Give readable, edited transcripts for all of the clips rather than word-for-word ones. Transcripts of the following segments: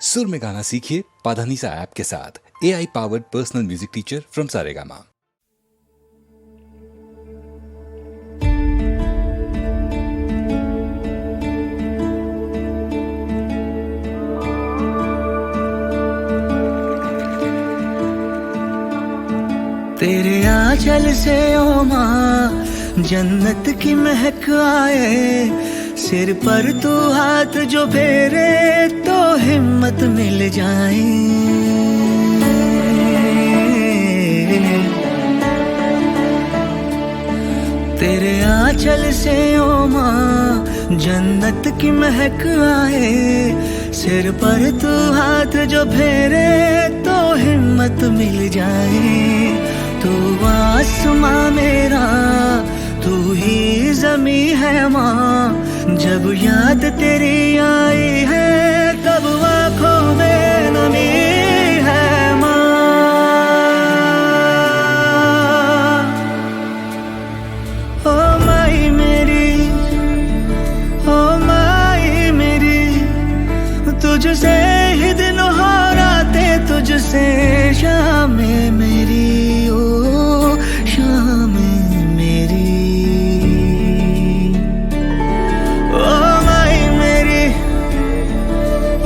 सुर में गाना सीखिए पाधानीसा ऐप के साथ। AI powered personal music teacher from Saregama. तेरे आंचल से ओ माँ जन्नत की महक आए, सिर पर तू हाथ जो फेरे तो हिम्मत मिल जाए। तेरे आंचल से ओ माँ जन्नत की महक आए, सिर पर तू हाथ जो फेरे तो हिम्मत मिल जाए। तू आसमां मेरा, तू ही ज़मी है माँ, जब याद तेरी आई है तब आँखों में नमी है माँ। ओ माई मेरी, ओ माई मेरी, तुझसे ही दिन हो राते, तुझसे शामें मेरी, ओ शामें मेरी। ओ माई मेरी,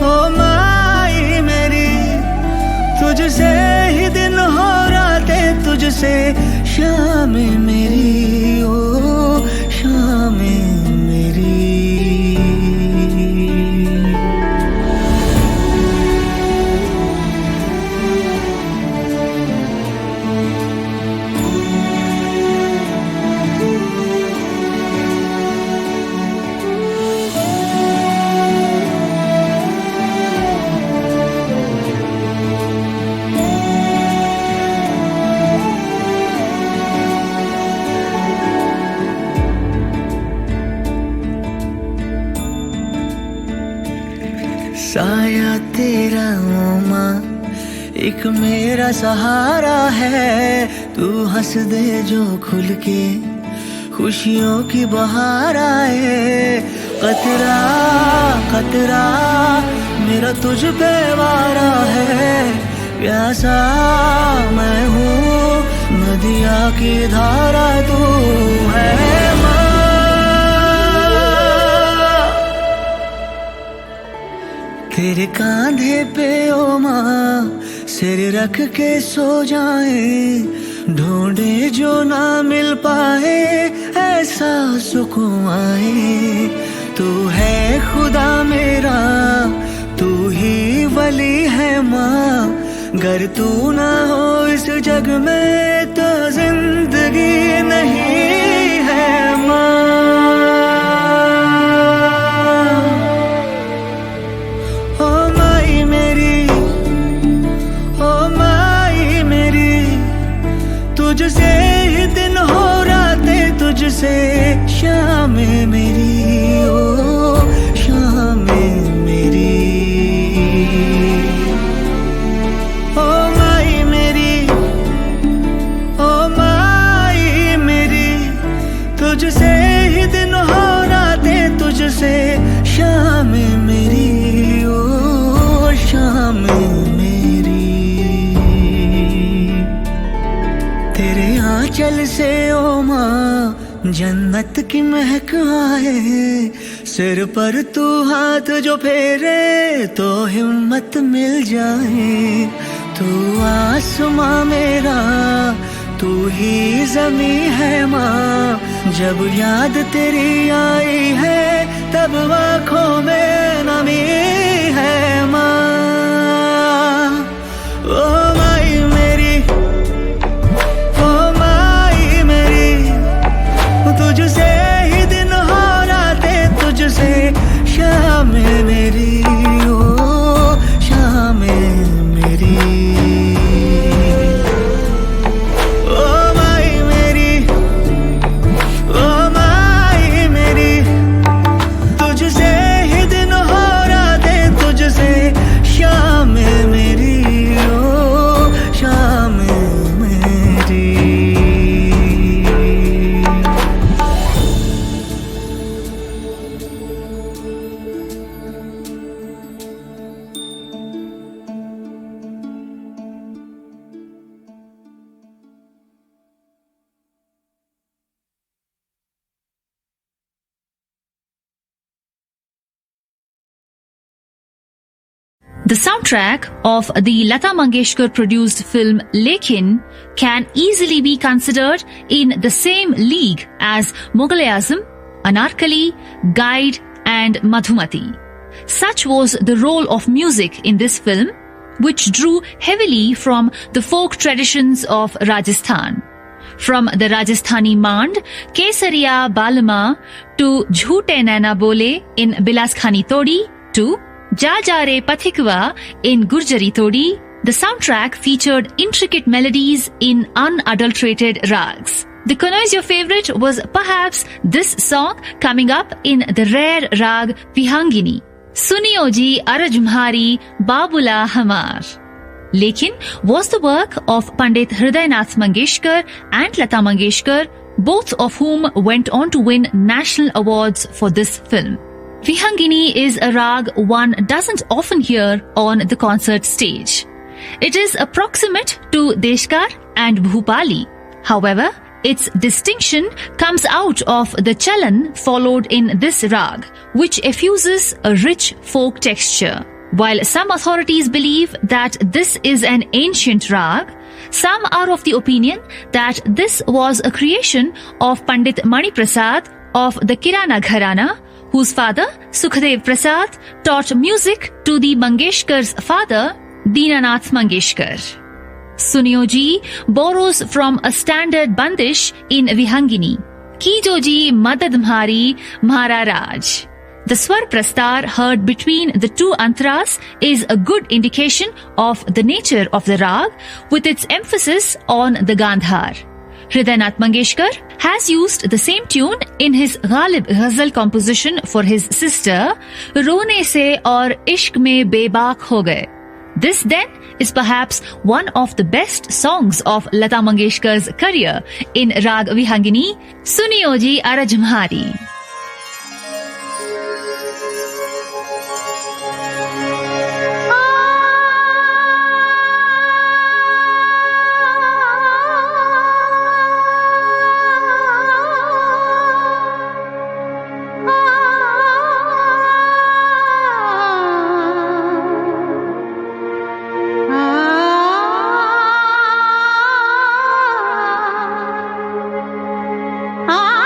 ओ माई मेरी, तुझसे ही दिन हो राते, तुझसे शामें मेरी, ओ शामें मेरी। साया तेरा ओ माँ एक मेरा सहारा है, तू हंस दे जो खुल के खुशियों की बहार आए। कतरा कतरा मेरा तुझ पे वारा है, प्यासा मैं हूँ नदिया की धारा तू है माँ। तेरे कांधे पे ओ माँ सिर रख के सो जाए, ढूंढे जो ना मिल पाए ऐसा सुकून आए। तू है खुदा मेरा, तू ही वली है माँ, गर तू ना हो इस जग में तो जिंदगी नहीं है माँ। तुझसे ही दिन हो राते, तुझसे शामें मेरी, ओ शामें मेरी। ओ माई मेरी, ओ माई मेरी, तुझसे ही दिन हो राते, तुझसे शामें मेरी, ओ शामें मेरी। तेरे आंचल से ओ माँ जन्नत की महक आए, सिर पर तू हाथ जो फेरे तो हिम्मत मिल जाए। तू आसमां मेरा, तू ही ज़मी है माँ, जब याद तेरी आई है तब आँखों में नमी है माँ। ओ माई मेरी, तुझसे ही दिन हो राते, तुझसे शामें मेरी, ओ शामें मेरी। ओ माई मेरी, ओ माई मेरी, तुझसे ही दिन हो राते, तुझ The soundtrack of the Lata Mangeshkar produced film Lekin can easily be considered in the same league as Mughal-e-Azam, Anarkali, Guide and Madhumati. Such was the role of music in this film, which drew heavily from the folk traditions of Rajasthan. From the Rajasthani Mand, Kesariya Balama to Jhoote Naina Bole in Bilas Khani Todi to Ja Ja Re Pathikwa in Gurjari Todi, the soundtrack featured intricate melodies in unadulterated rags. The Kunoi's Your Favorite was perhaps this song coming up in the rare rag Vihangini. Suniyo ji Arajmhari Babula Hamar. Lekin was the work of Pandit Hridaynath Mangeshkar and Lata Mangeshkar, both of whom went on to win national awards for this film. Vihangini is a rag one doesn't often hear on the concert stage. It is approximate to Deshkar and Bhupali. However, its distinction comes out of the chalan followed in this rag, which effuses a rich folk texture. While some authorities believe that this is an ancient rag, some are of the opinion that this was a creation of Pandit Mani Prasad of the Kirana Gharana, whose father, Sukhdev Prasad, taught music to the Mangeshkar's father, Dinanath Mangeshkar. Suniyo ji borrows from a standard bandish in Vihangini. Kijo ji Madad Mhari Mhara Raj. The Swar Prastar heard between the two antras is a good indication of the nature of the rag, with its emphasis on the Gandhar. Hridaynath Mangeshkar has used the same tune in his Ghalib Ghazal composition for his sister, Rone Se Aur Ishq Mein Bebak Ho Gaye. This then is perhaps one of the best songs of Lata Mangeshkar's career in Rag Vihangini, Suniyo ji Arajmhari. Ah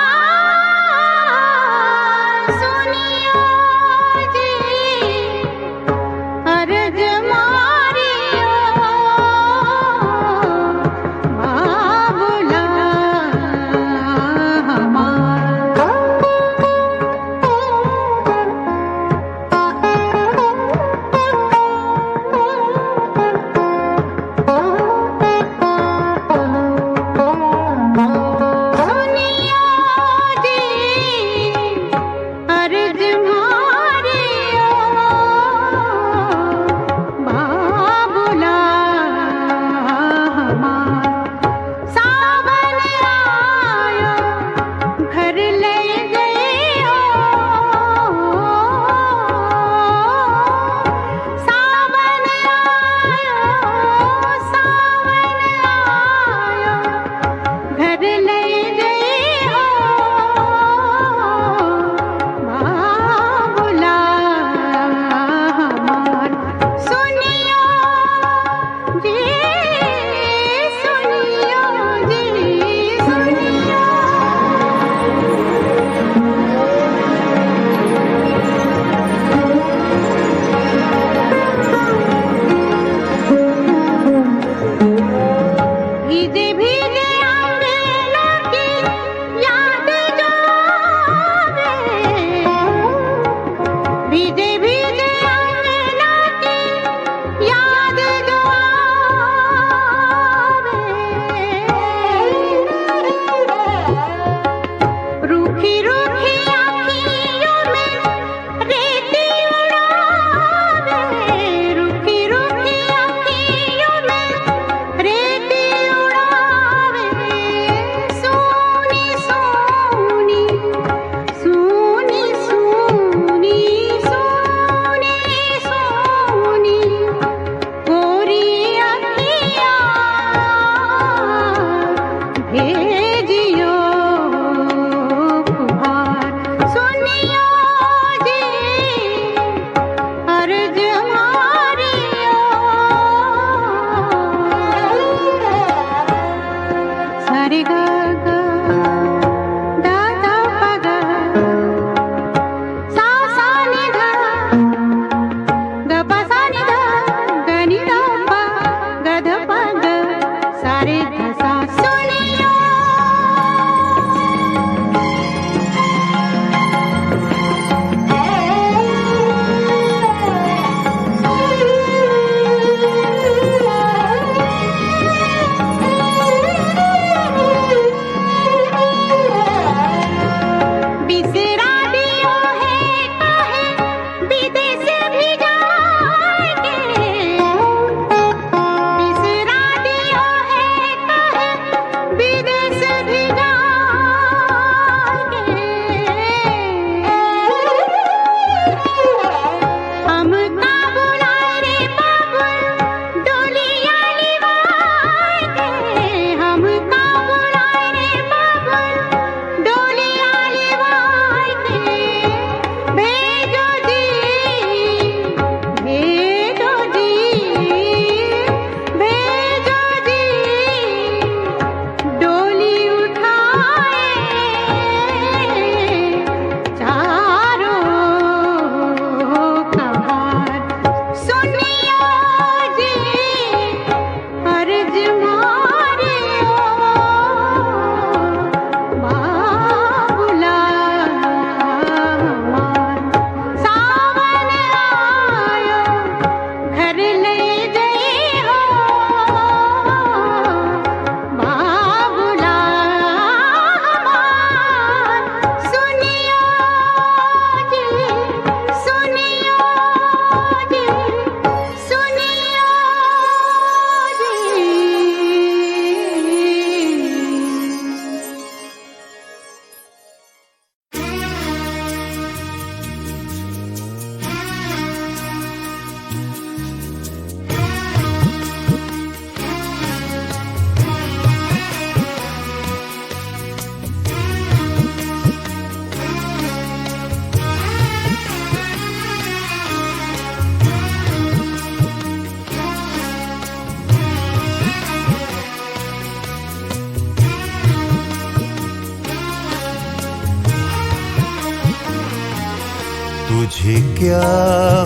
क्या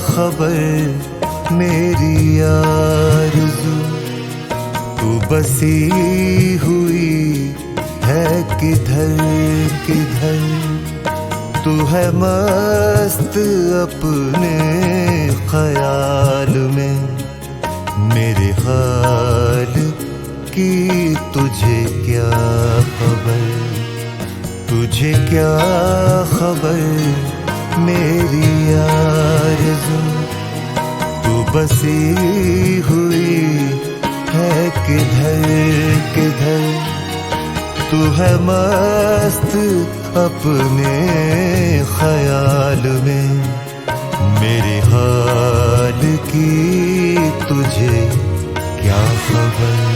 खबर मेरी आरज़ू, तू बसी हुई है किधर किधर, तू है मस्त अपने ख्याल में, मेरे हाल की तुझे क्या खबर, तुझे क्या खबर मेरी आरज़ू, तू बसी हुई है किधर किधर, तू है मस्त अपने ख्याल में, मेरे हाल की तुझे क्या खबर।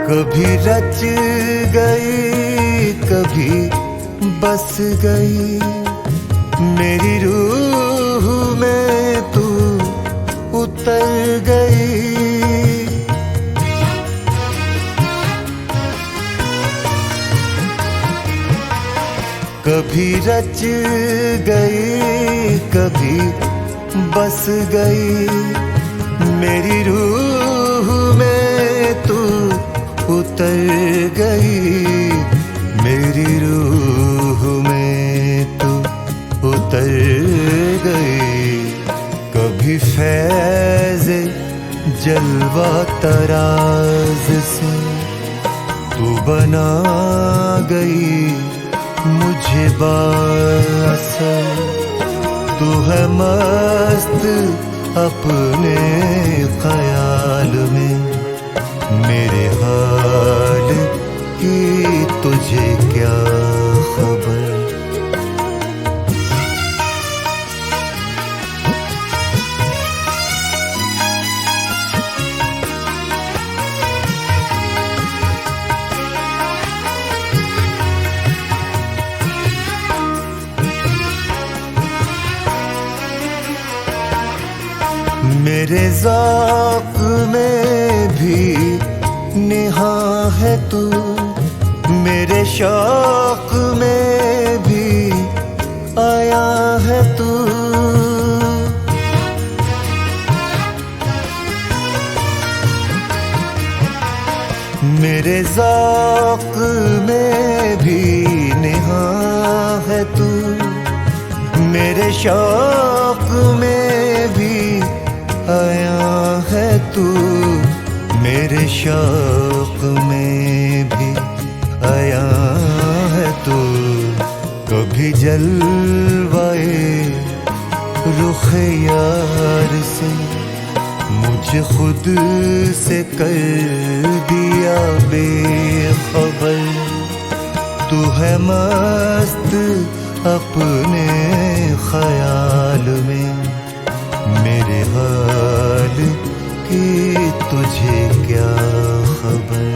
कभी रच गई कभी बस गई, मेरी रूह में तू उतर गई, कभी रच गई कभी बस गई, मेरी रूह में तू उतर गई, मेरी रूह में तू उतर गई, कभी फैज़ जलवा तराज से तू बना गई मुझे बाअसर, तू है मस्त अपने ख्याल में, मेरे हाल की तुझे क्या खबर। मेरे ज़ौक़ में भी निहा है तू, मेरे शौक़ में भी आया है तू, मेरे ज़ौक़ में भी निहा है तू, मेरे शौक़ में भी आया है तू, मेरे शौक़ में भी आया है तू, कभी जलवाए रुख़ यार से मुझे खुद से कर दिया बेखबर, तू है मस्त अपने ख्याल में, मेरे हाल की तुझे क्या खबर।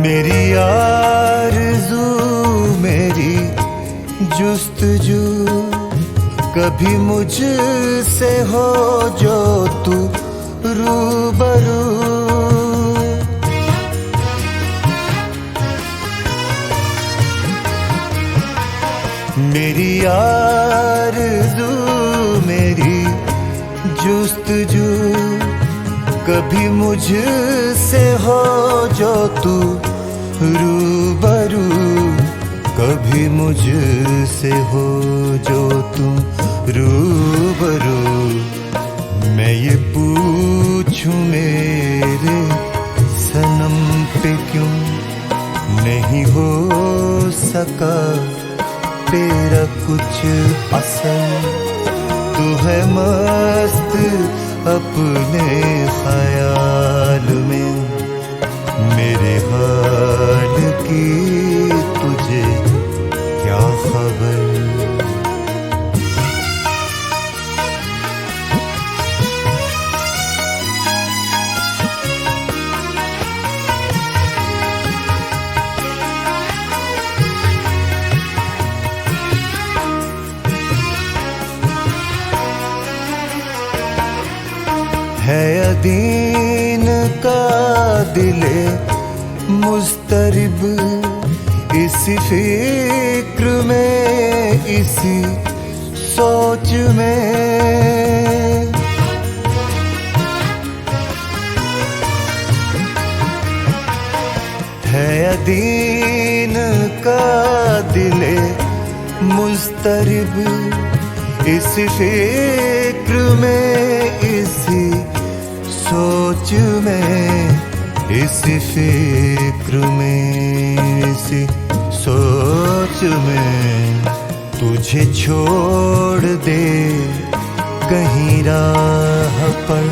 मेरी आरज़ू मेरी जुस्तजू, कभी मुझसे हो जो तू रूबरू, मेरी आरज़ू मेरी जुस्त जुस्तजू कभी मुझसे हो जो तू रूबरू, कभी मुझसे हो जो तुम रूबरू। मैं ये पूछूं मेरे सनम पे क्यों नहीं हो सका तेरा कुछ असर। तू है मस्त अपने ख्याल में, मेरे हाल की तुझे क्या खबर। है अदीन का दिले मुस्तरिब इसी फिक्र में, इसी सोच में। है अदीन का दिले मुस्तरिब इसी फिक्र में, इसी सोच में, इसी फिक्र में, इसी सोच में। तुझे छोड़ दे कहीं राह पर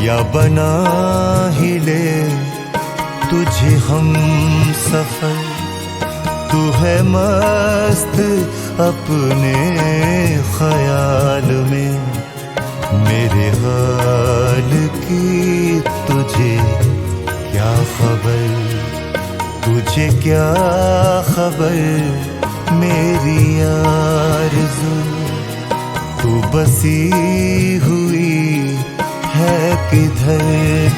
या बना ही ले तुझे हम सफर। तू है मस्त अपने ख्याल में, मेरे हाल की तुझे क्या खबर। तुझे क्या खबर मेरी आरज़ू, तू बसी हुई है किधर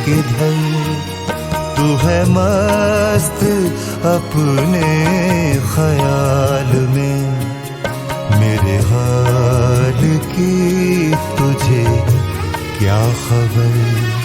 किधर। तू है मस्त अपने ख्याल में, मेरे हाल की तुझे क्या खबर।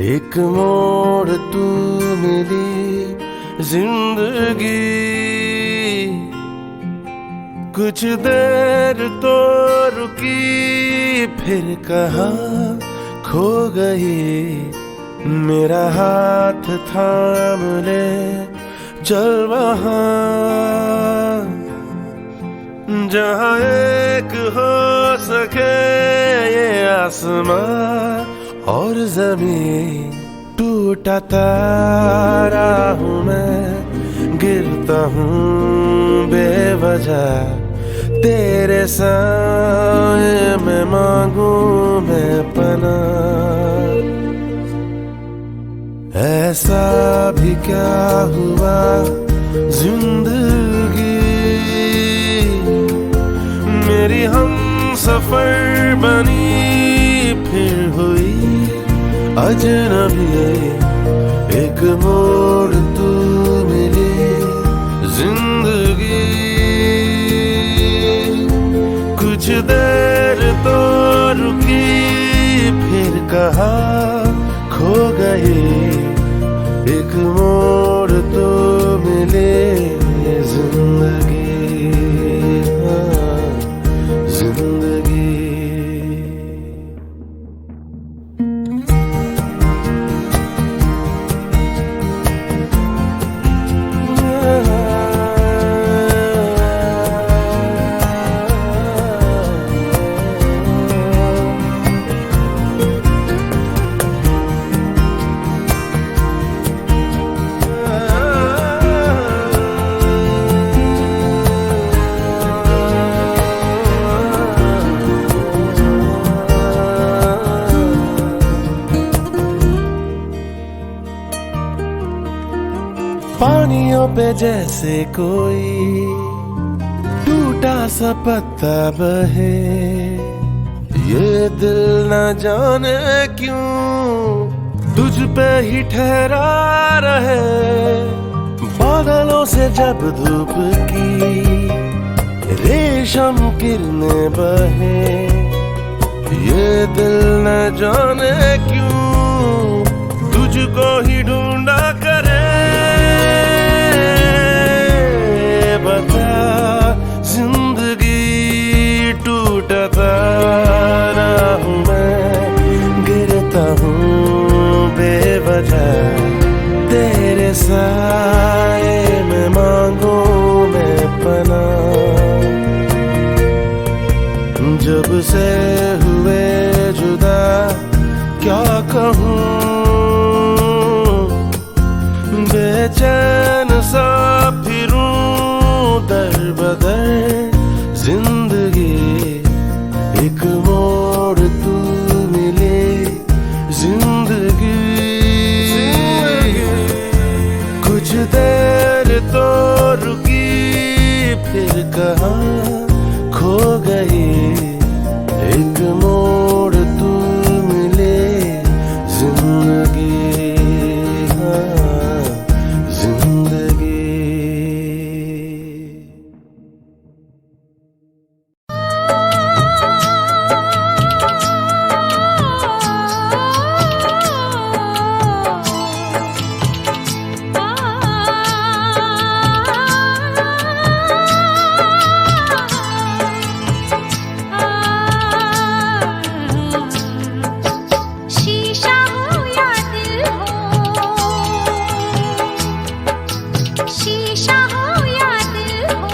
एक मोड़ तू मिली जिंदगी, कुछ देर तो रुकी फिर कहाँ खो गई। मेरा हाथ थाम ले चल वहाँ जहाँ एक हो सके ये आसमां और ज़मीन। टूटा तारा हूँ मैं, गिरता हूँ बेवजह तेरे साए में मांगू मैं पनाह। ऐसा भी क्या हुआ जिंदगी मेरी हम सफर बनी फिर हुई अजनबी। एक मोड़ तू मिली जिंदगी, कुछ देर तो रुकी फिर कहाँ खो गई। एक मोड़ तो मिले जिंदगी, हाँ, जिंदगी। पानियों पे जैसे कोई टूटा सा पत्ता बहे, ये दिल न जाने क्यों तुझ पे ही ठहरा रहे। बादलों से जब धूप की रेशम किरणें बहे, ये दिल न जाने क्यों तुझको ही ढूंढा करे। बता जिंदगी टूटता ना हूँ मैं, गिरता हूँ बेवजह तेरे साए में, मांगू मैं पनाह। जब से हुए जुदा क्या कहूँ, बेचैन सा फिरूं दर बदर जिंदगी। एक मोड़ तू मिले जिंदगी, कुछ देर तो रुकी फिर कहाँ खो गई। एक मोड़ तू मिले जिंदगी, हाँ जिंदगी। शीशा हो या दिल हो, शीशा हो या दिल हो,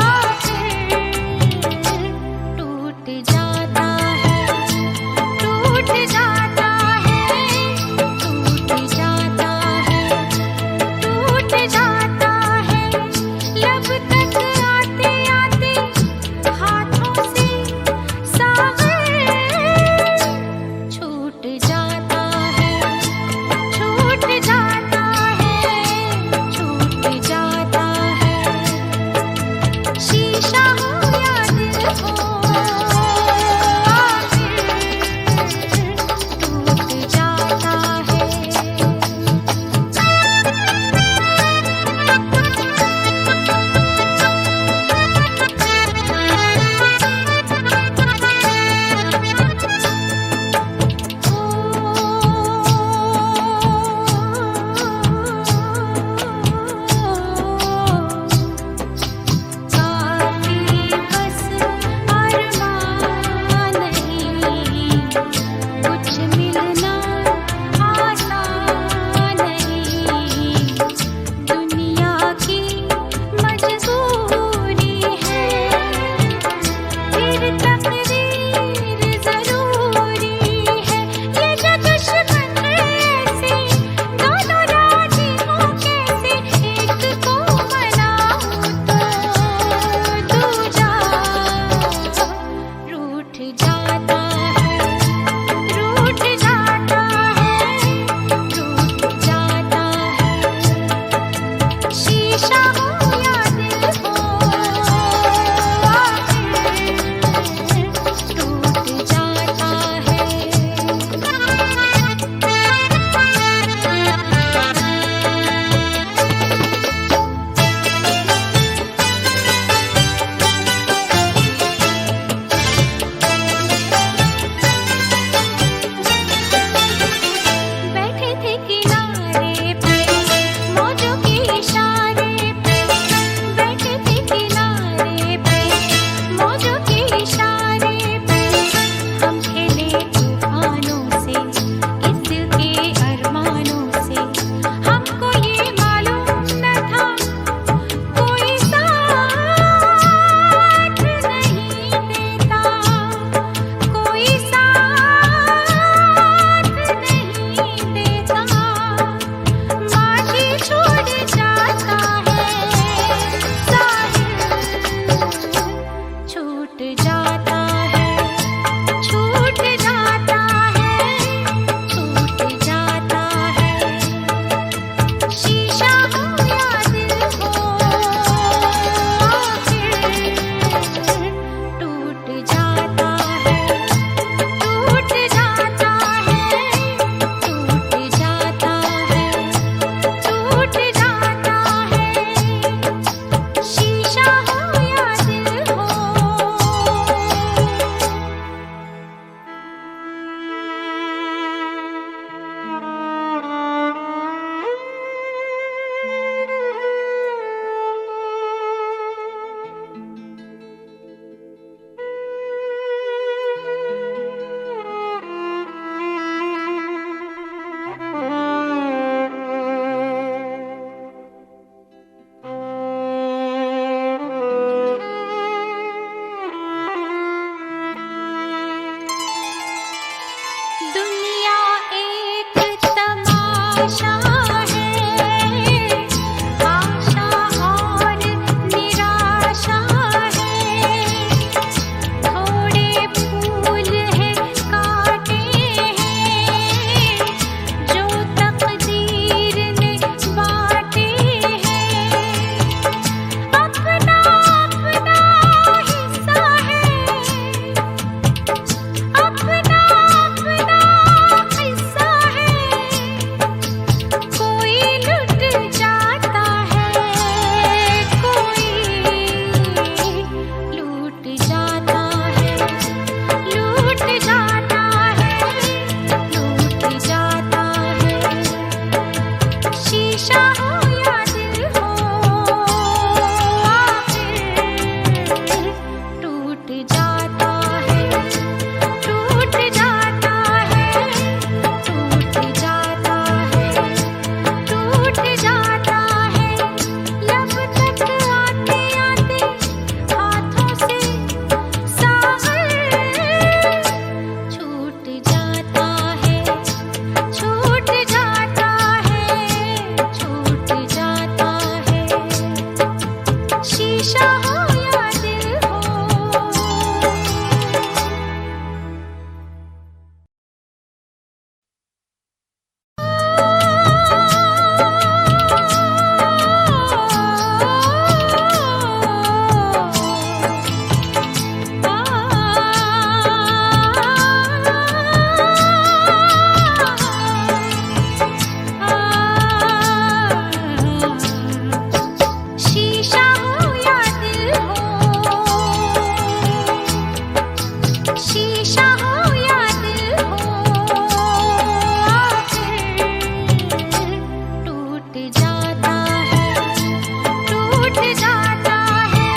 आखिर टूट जाता है, टूट जाता है, टूट जाता है, टूट जाता है। लब तक आते आते हाथों से सागर छूट जाता है, छूट जाता है, छूट जाता है। शीशा हो या दिल हो, आखिर टूट जाता है। काफी बस अरमान नहीं, कुछ मिलना आसान नहीं। दुनिया की मजबूरी है, फिर तकदीर जरूरी है। ये जो दुश्मन ऐसे दोनों राजी हो कैसे, एक को मनाऊं तो दूजा रूठ जाता है, रूठ जाता है, रूठ जाता है। शीशा हो या दिल हो, आखिर टूट जाता है। शीशा हो या दिल हो, आखिर टूट जाता है, टूट जाता है,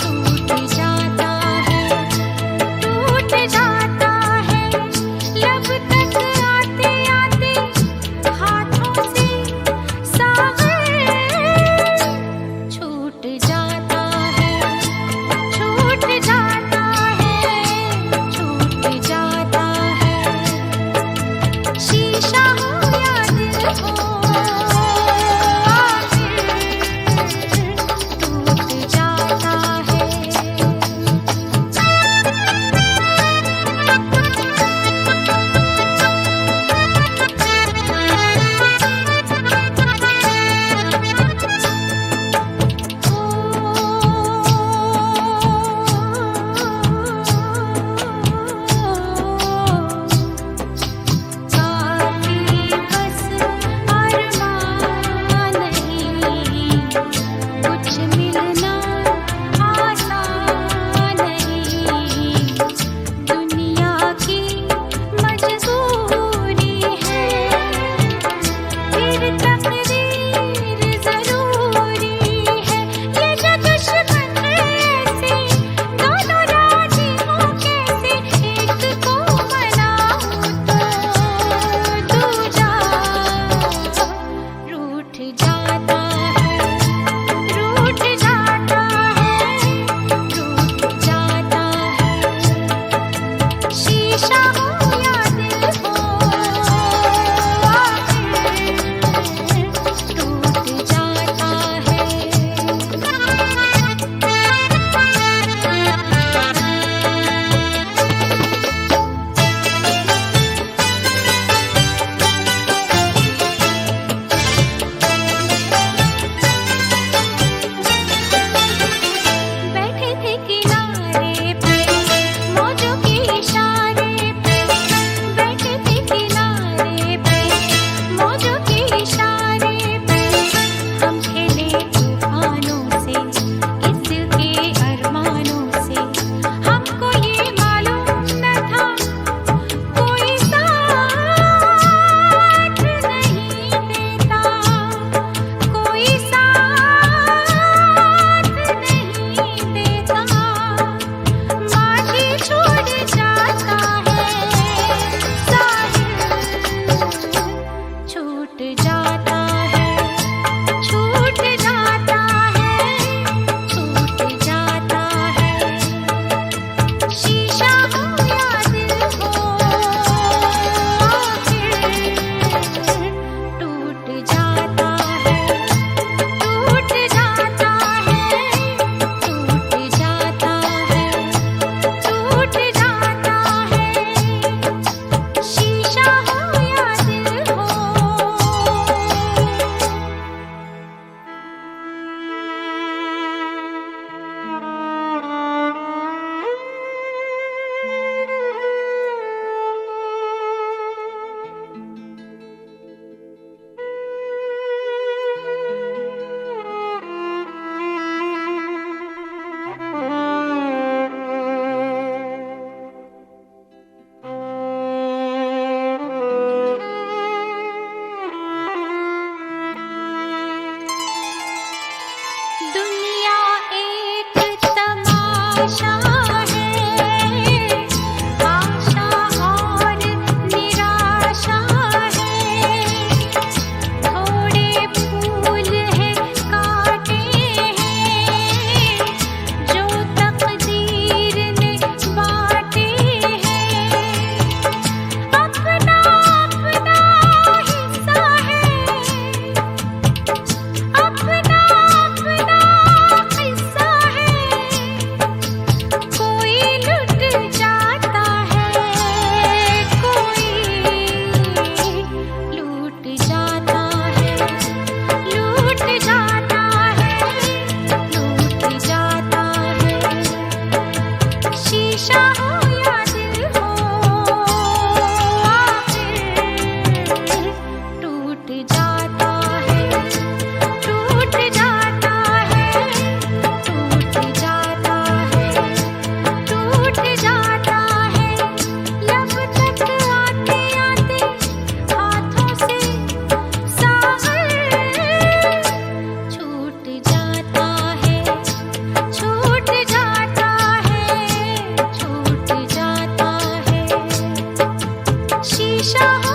टूट जाता है, टूट जाता है। लब तक आते आते हाथों से सागर छूट जाता है, छूट जाता है, छूट हमेशा